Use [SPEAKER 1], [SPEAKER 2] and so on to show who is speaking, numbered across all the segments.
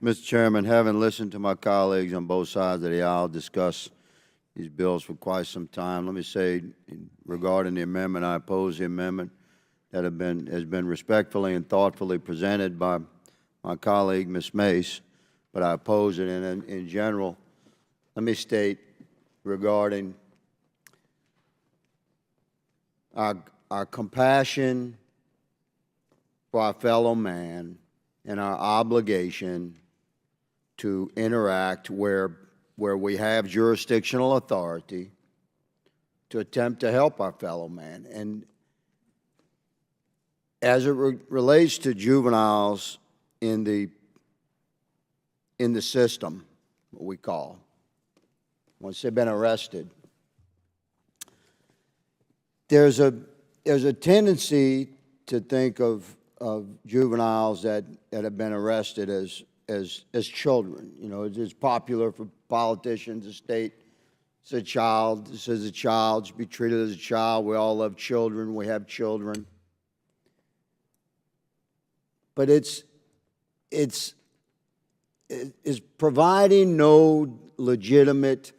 [SPEAKER 1] Mr. Chairman, having listened to my colleagues on both sides of the aisle discuss these bills for quite some time, let me say regarding the amendment, I oppose the amendment that has been respectfully and thoughtfully presented by my colleague, Ms. Mace, but I oppose it. And in general, let me state regarding our compassion for our fellow man and our obligation to interact where we have jurisdictional authority to attempt to help our fellow man. And as it relates to juveniles in the system, what we call, once they've been arrested, there's a tendency to think of juveniles that have been arrested as children. You know, it's popular for politicians to state it's a child. This is a child. Should be treated as a child. We all love children. We have children. But it's providing no legitimate,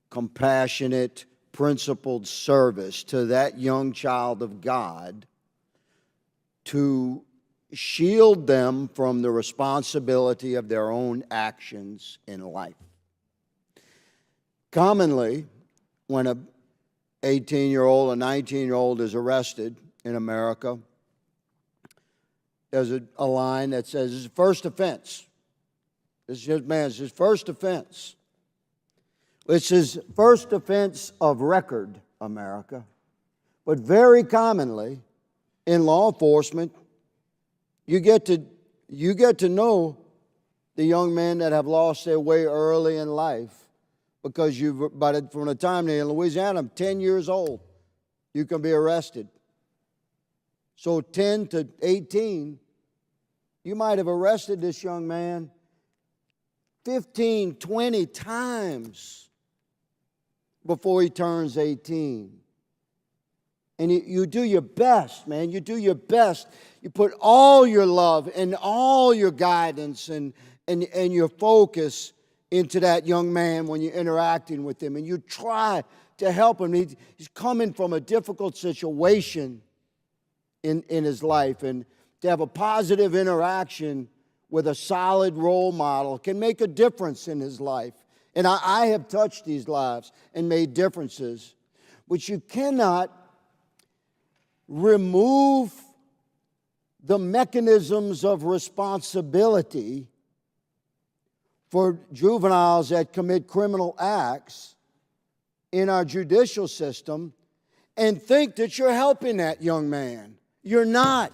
[SPEAKER 1] compassionate, principled service to that young child of God to shield them from the responsibility of their own actions in life. Commonly, when an 18-year-old, a 19-year-old is arrested in America, there's a line that says, "It's his first offense." This man's his first offense. It's his first offense of record, America. But very commonly, in law enforcement, you get to know the young men that have lost their way early in life because from the time they're in Louisiana, 10 years old, you can be arrested. So 10 to 18, you might have arrested this young man 15, 20 times before he turns 18. And you do your best, man. You do your best. You put all your love and all your guidance and your focus into that young man when you're interacting with him. And you try to help him. He's coming from a difficult situation in his life. And to have a positive interaction with a solid role model can make a difference in his life. And I have touched these lives and made differences. But you cannot remove the mechanisms of responsibility for juveniles that commit criminal acts in our judicial system and think that you're helping that young man. You're not.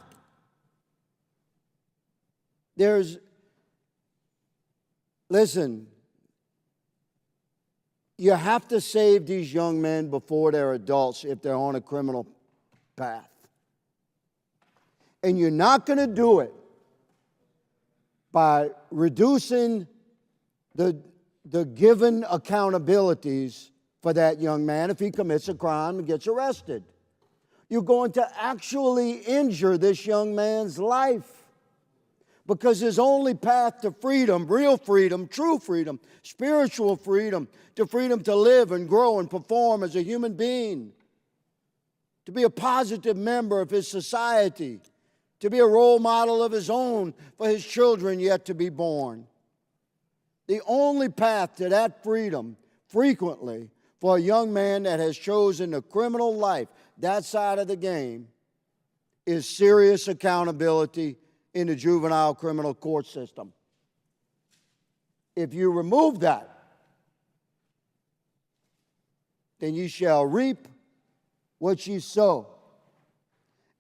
[SPEAKER 1] Listen, you have to save these young men before they're adults if they're on a criminal path. And you're not going to do it by reducing the given accountabilities for that young man if he commits a crime and gets arrested. You're going to actually injure this young man's life because his only path to freedom, real freedom, true freedom, spiritual freedom, to freedom to live and grow and perform as a human being, to be a positive member of his society, to be a role model of his own for his children yet to be born. The only path to that freedom, frequently, for a young man that has chosen a criminal life, that side of the game, is serious accountability in the juvenile criminal court system. If you remove that, then you shall reap what you sow.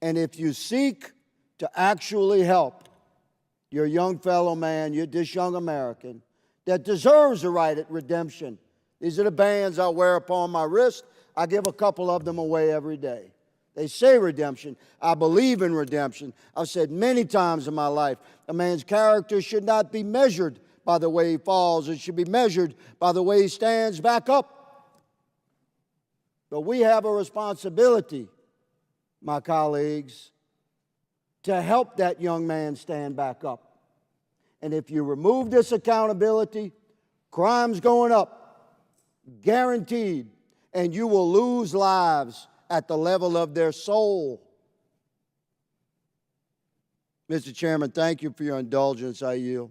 [SPEAKER 1] And if you seek to actually help your young fellow man, this young American, that deserves a right at redemption. These are the bands I wear upon my wrist. I give a couple of them away every day. They say redemption. I believe in redemption. I've said many times in my life, a man's character should not be measured by the way he falls. It should be measured by the way he stands back up. But we have a responsibility, my colleagues, to help that young man stand back up. And if you remove this accountability, crime's going up, guaranteed, and you will lose lives at the level of their soul. Mr. Chairman, thank you for your indulgence. I yield.